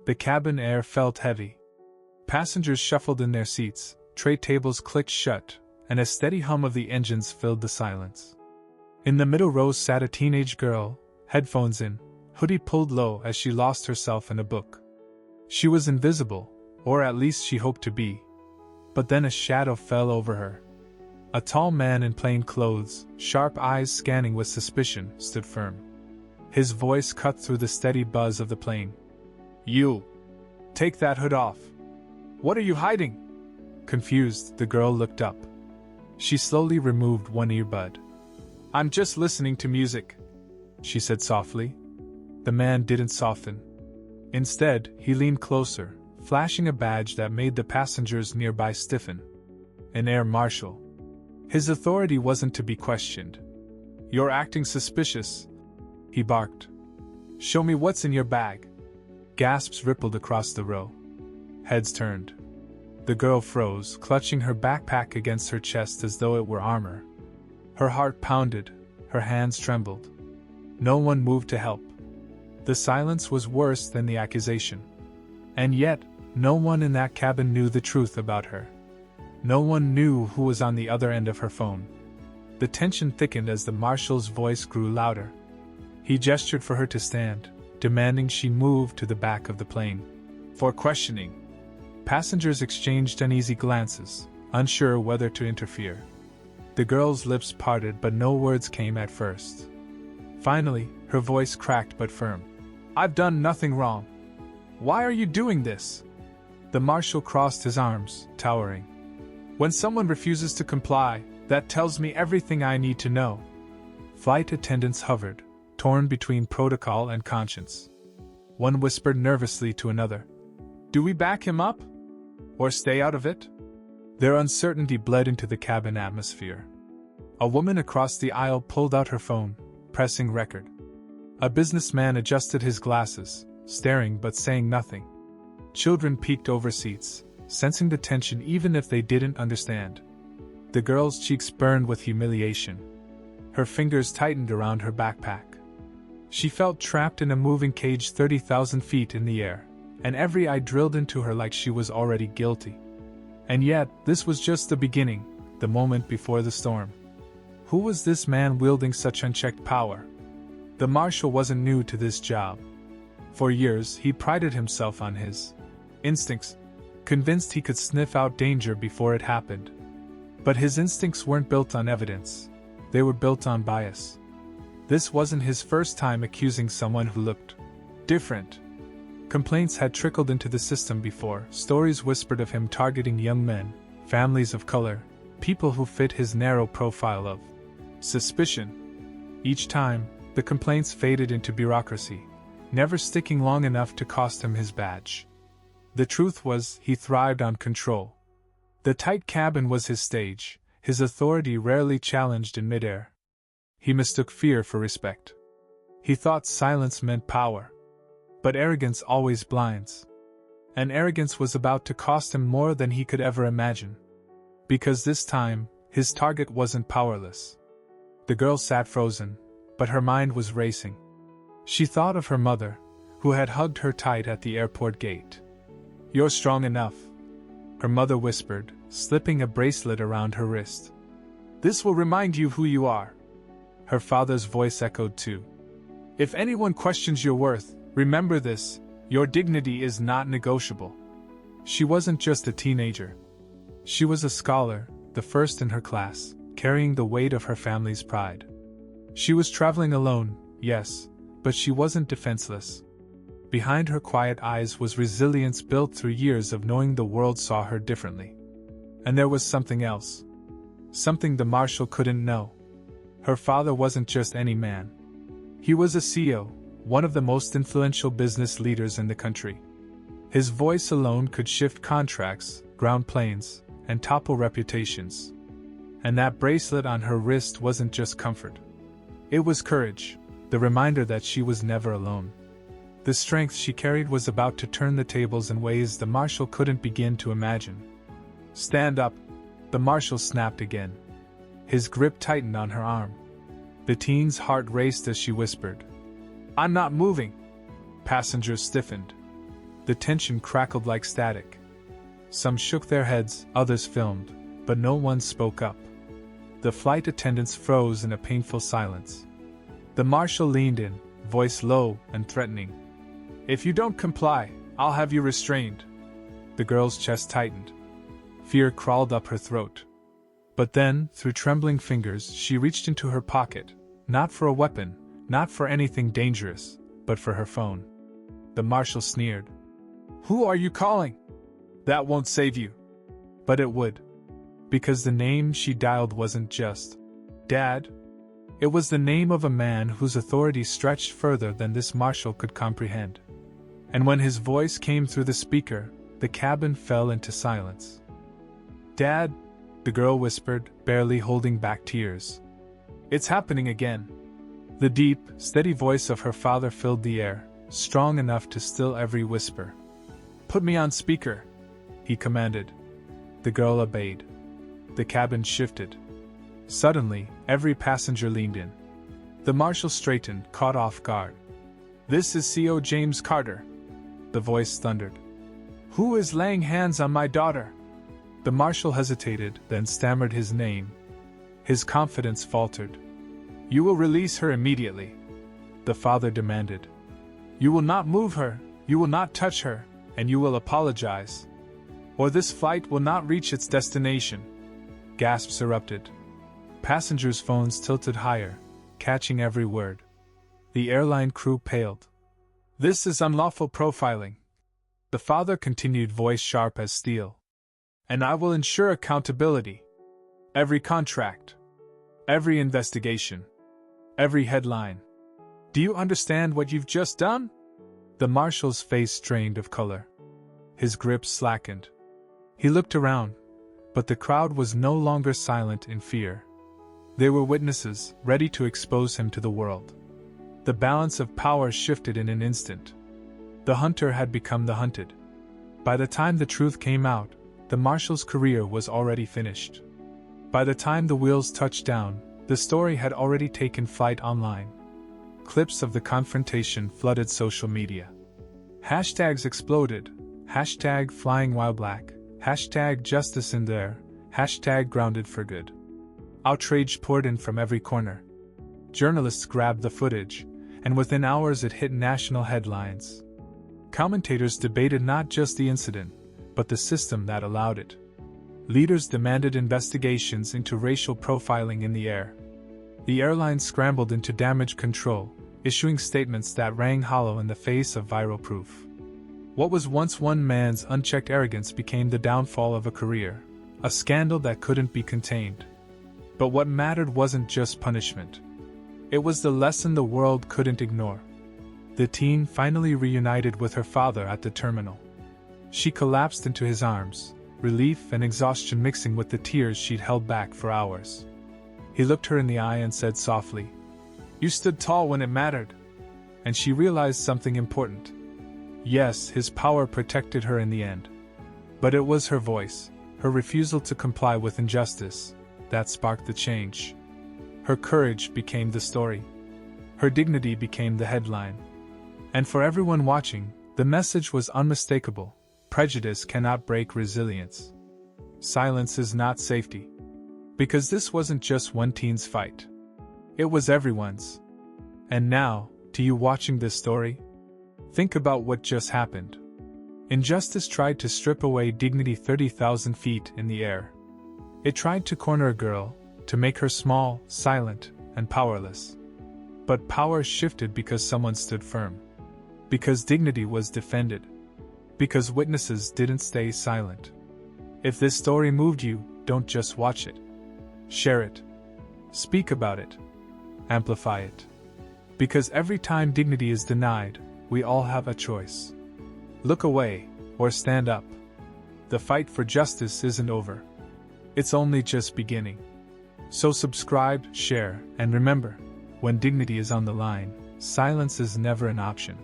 The cabin air felt heavy. Passengers shuffled in their seats, tray tables clicked shut, and a steady hum of the engines filled the silence. In the middle row sat a teenage girl, headphones in, hoodie pulled low as she lost herself in a book. She was invisible, or at least she hoped to be. But then a shadow fell over her. A tall man in plain clothes, sharp eyes scanning with suspicion, stood firm. His voice cut through the steady buzz of the plane. "You! Take that hood off! What are you hiding?" Confused, the girl looked up. She slowly removed one earbud. "I'm just listening to music," she said softly. The man didn't soften. Instead, he leaned closer, flashing a badge that made the passengers nearby stiffen. An Air Marshal. His authority wasn't to be questioned. "You're acting suspicious," he barked. "Show me what's in your bag." Gasps rippled across the row. Heads turned. The girl froze, clutching her backpack against her chest as though it were armor. Her heart pounded, her hands trembled. No one moved to help. The silence was worse than the accusation. And yet, no one in that cabin knew the truth about her. No one knew who was on the other end of her phone. The tension thickened as the marshal's voice grew louder. He gestured for her to stand, demanding she move to the back of the plane. For questioning. Passengers exchanged uneasy glances, unsure whether to interfere. The girl's lips parted, but no words came at first. Finally, her voice cracked but firm. "I've done nothing wrong. Why are you doing this?" The marshal crossed his arms, towering. "When someone refuses to comply, that tells me everything I need to know." Flight attendants hovered, torn between protocol and conscience. One whispered nervously to another, "Do we back him up? Or stay out of it?" Their uncertainty bled into the cabin atmosphere. A woman across the aisle pulled out her phone, pressing record. A businessman adjusted his glasses, staring but saying nothing. Children peeked over seats, sensing the tension even if they didn't understand. The girl's cheeks burned with humiliation. Her fingers tightened around her backpack. She felt trapped in a moving cage 30,000 feet in the air, and every eye drilled into her like she was already guilty. And yet, this was just the beginning, the moment before the storm. Who was this man wielding such unchecked power? The marshal wasn't new to this job. For years, he prided himself on his instincts, convinced he could sniff out danger before it happened. But his instincts weren't built on evidence. They were built on bias. This wasn't his first time accusing someone who looked different. Complaints had trickled into the system before, stories whispered of him targeting young men, families of color, people who fit his narrow profile of suspicion. Each time, the complaints faded into bureaucracy, never sticking long enough to cost him his badge. The truth was, he thrived on control. The tight cabin was his stage, his authority rarely challenged in midair. He mistook fear for respect. He thought silence meant power. But arrogance always blinds. And arrogance was about to cost him more than he could ever imagine. Because this time, his target wasn't powerless. The girl sat frozen, but her mind was racing. She thought of her mother, who had hugged her tight at the airport gate. "You're strong enough," her mother whispered, slipping a bracelet around her wrist. "This will remind you who you are." Her father's voice echoed too. "If anyone questions your worth, remember this, your dignity is not negotiable." She wasn't just a teenager. She was a scholar, the first in her class, carrying the weight of her family's pride. She was traveling alone, yes, but she wasn't defenseless. Behind her quiet eyes was resilience built through years of knowing the world saw her differently. And there was something else. Something the marshal couldn't know. Her father wasn't just any man. He was a CEO, one of the most influential business leaders in the country. His voice alone could shift contracts, ground planes, and topple reputations. And that bracelet on her wrist wasn't just comfort. It was courage, the reminder that she was never alone. The strength she carried was about to turn the tables in ways the marshal couldn't begin to imagine. "Stand up," the marshal snapped again. His grip tightened on her arm. The teen's heart raced as she whispered, "I'm not moving." Passengers stiffened. The tension crackled like static. Some shook their heads, others filmed, but no one spoke up. The flight attendants froze in a painful silence. The marshal leaned in, voice low and threatening. "If you don't comply, I'll have you restrained." The girl's chest tightened. Fear crawled up her throat. But then, through trembling fingers, she reached into her pocket, not for a weapon, not for anything dangerous, but for her phone. The marshal sneered. "Who are you calling? That won't save you." But it would. Because the name she dialed wasn't just Dad. It was the name of a man whose authority stretched further than this marshal could comprehend. And when his voice came through the speaker, the cabin fell into silence. "Dad," the girl whispered, barely holding back tears. "It's happening again." The deep, steady voice of her father filled the air, strong enough to still every whisper. "Put me on speaker," he commanded. The girl obeyed. The cabin shifted. Suddenly, every passenger leaned in. The marshal straightened, caught off guard. "This is CO James Carter," the voice thundered. "Who is laying hands on my daughter?" The marshal hesitated, then stammered his name. His confidence faltered. "You will release her immediately," the father demanded. "You will not move her, you will not touch her, and you will apologize. Or this flight will not reach its destination." Gasps erupted. Passengers' phones tilted higher, catching every word. The airline crew paled. "This is unlawful profiling," the father continued, voice sharp as steel. "And I will ensure accountability. Every contract. Every investigation. Every headline. Do you understand what you've just done?" The marshal's face drained of color. His grip slackened. He looked around, but the crowd was no longer silent in fear. They were witnesses, ready to expose him to the world. The balance of power shifted in an instant. The hunter had become the hunted. By the time the truth came out, the marshal's career was already finished. By the time the wheels touched down, the story had already taken flight online. Clips of the confrontation flooded social media. Hashtags exploded. Hashtag flying while black. Hashtag justice in there. Hashtag grounded for good. Outrage poured in from every corner. Journalists grabbed the footage, and within hours it hit national headlines. Commentators debated not just the incident, but the system that allowed it. Leaders demanded investigations into racial profiling in the air. The airline scrambled into damage control, issuing statements that rang hollow in the face of viral proof. What was once one man's unchecked arrogance became the downfall of a career, a scandal that couldn't be contained. But what mattered wasn't just punishment. It was the lesson the world couldn't ignore. The teen finally reunited with her father at the terminal. She collapsed into his arms, relief and exhaustion mixing with the tears she'd held back for hours. He looked her in the eye and said softly, "You stood tall when it mattered." And she realized something important. Yes, his power protected her in the end. But it was her voice, her refusal to comply with injustice, that sparked the change. Her courage became the story. Her dignity became the headline. And for everyone watching, the message was unmistakable. Prejudice cannot break resilience. Silence is not safety. Because this wasn't just one teen's fight. It was everyone's. And now, to you watching this story, think about what just happened. Injustice tried to strip away dignity 30,000 feet in the air. It tried to corner a girl, to make her small, silent, and powerless. But power shifted because someone stood firm. Because dignity was defended. Because witnesses didn't stay silent. If this story moved you, don't just watch it. Share it. Speak about it. Amplify it. Because every time dignity is denied, we all have a choice. Look away, or stand up. The fight for justice isn't over. It's only just beginning. So subscribe, share, and remember, when dignity is on the line, silence is never an option.